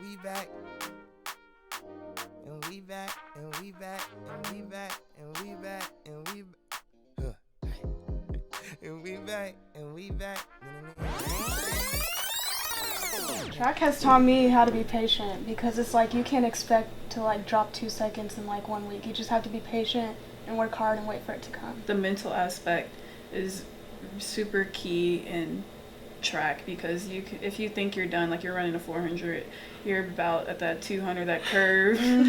we back. And we back, and we back, and we back, and we back, and we back. And we back, and we back. Track has taught me how to be patient, because it's like you can't expect to like drop 2 seconds in like 1 week. You just have to be patient and work hard and wait for it to come. The mental aspect is super key in track, because if you think you're done, like you're running a 400, you're about at that 200, that curve, and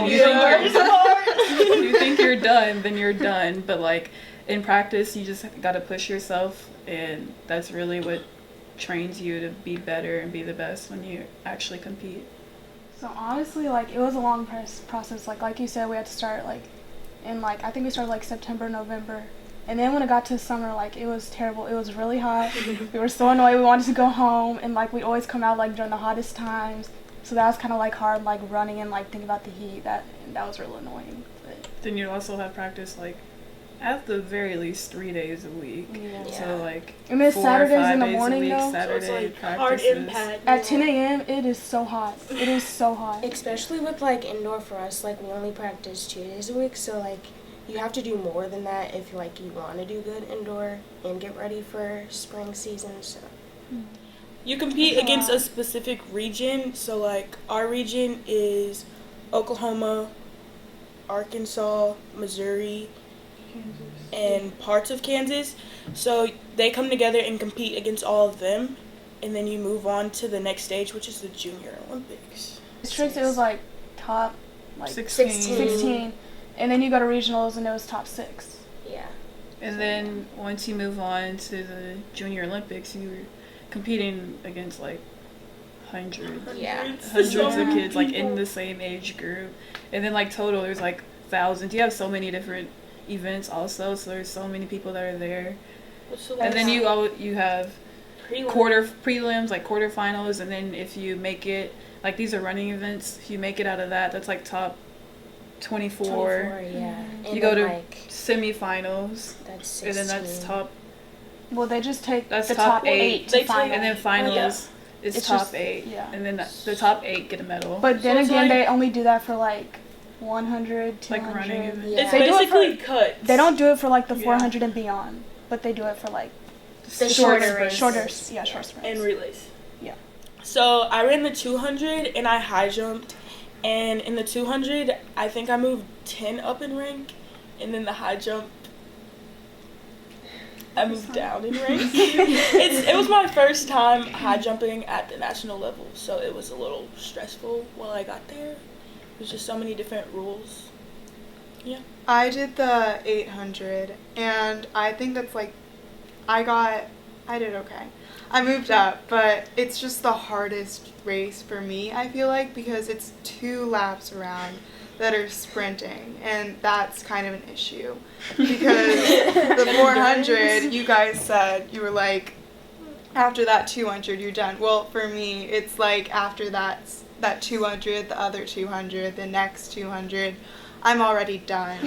you think you're done, then you're done. But like in practice, you just got to push yourself, and that's really what trains you to be better and be the best when you actually compete. So honestly, like it was a long process. Like you said, we had to start like in like I think we started like September, November. And then when it got to summer, like, it was terrible. It was really hot. We were so annoyed. We wanted to go home. And, like, we'd always come out, like, during the hottest times. So that was kind of, like, hard, like, running and, like, thinking about the heat. That was real annoying. But then you also have practice, like, at the very least 3 days a week. Yeah. So, like, and it's 4 Saturdays or 5 in the days morning, a week, though. Saturday so it's like practices. hard impact. At 10 a.m., it is so hot. It is so hot. Especially with, like, indoor for us, like, we only practice 2 days a week. So, like, you have to do more than that if like you want to do good indoor and get ready for spring season. So you compete against a specific region. So like our region is Oklahoma, Arkansas, Missouri, and parts of Kansas. So they come together and compete against all of them, and then you move on to the next stage, which is the Junior Olympics. Districts, it was like top like 16. And then you go to regionals and it was top 6. Yeah. And then once you move on to the Junior Olympics, you're competing against like hundreds of kids like in the same age group. And then like total there's like thousands. You have so many different events also, so there's so many people that are there. And then you have prelims, like quarterfinals, and then if you make it, like these are running events, if you make it out of that, that's like top 24. Yeah. You go to like semifinals. That's 16. And then that's top. Well, they just take that's the top 8 to final. And then finals is it's top just, 8. Yeah. And then the top 8 get a medal. But then so again, like, they only do that for like 100, 200. Like running events. Yeah. It's They do it basically for, cuts. They don't do it for like the 400 and beyond, but they do it for like the shorter sprints. And relays. Yeah. So I ran the 200 and I high jumped. And in the 200, I think I moved 10 up in rank. And then the high jump, I moved down in rank. It was my first time high jumping at the national level. So it was a little stressful while I got there. There's just so many different rules. Yeah. I did the 800. And I think that's like, I did okay. I moved up, but it's just the hardest race for me, I feel like, because it's 2 laps around that are sprinting, and that's kind of an issue. Because the 400, you guys said, you were like, after that 200, you're done. Well, for me, it's like after that 200, the other 200, the next 200, I'm already done.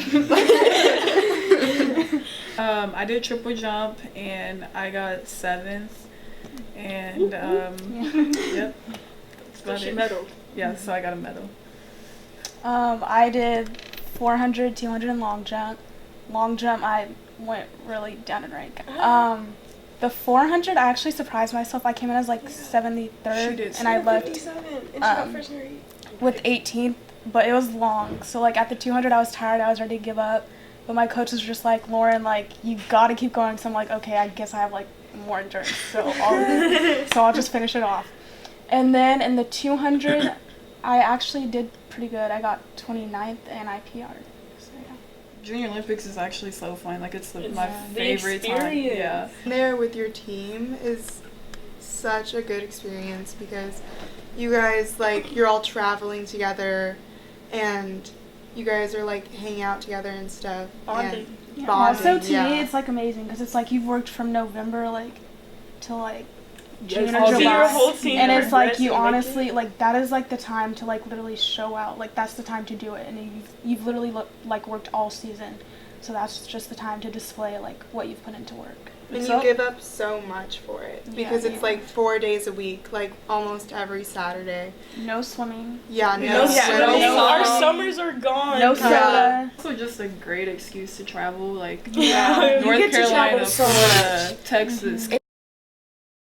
I did triple jump, and I got 7th. And yep, that's about it. Medal. Yeah, so I got a medal. I did 400, 200, and long jump. Long jump, I went really down in rank. The 400, I actually surprised myself. I came in as like 73rd, and I left with 18th, but it was long. So like at the 200, I was tired. I was ready to give up, but my coach was just like, Lauren, like you gotta keep going. So I'm like, okay, I guess I have like more endurance, so I'll just finish it off. And then in the 200, I actually did pretty good. I got 29th and I PR'd. So, yeah. Junior Olympics is actually so fun. Like it's my the favorite time. Yeah. There with your team is such a good experience because you guys like you're all traveling together and you guys are like hanging out together and stuff. Bonding. Also to me it's like amazing because it's like you've worked from November like till like June or July, your whole team and it's like you honestly like that is like the time to like literally show out. Like that's the time to do it, and you've literally like worked all season, so that's just the time to display like what you've put into work. And you give up so much for it because it's like 4 days a week, like almost every Saturday. No swimming. Yeah, no swimming. Our summers are gone. No soda. Also, just a great excuse to travel, like Yeah. North get to Carolina, travel so Florida, Texas.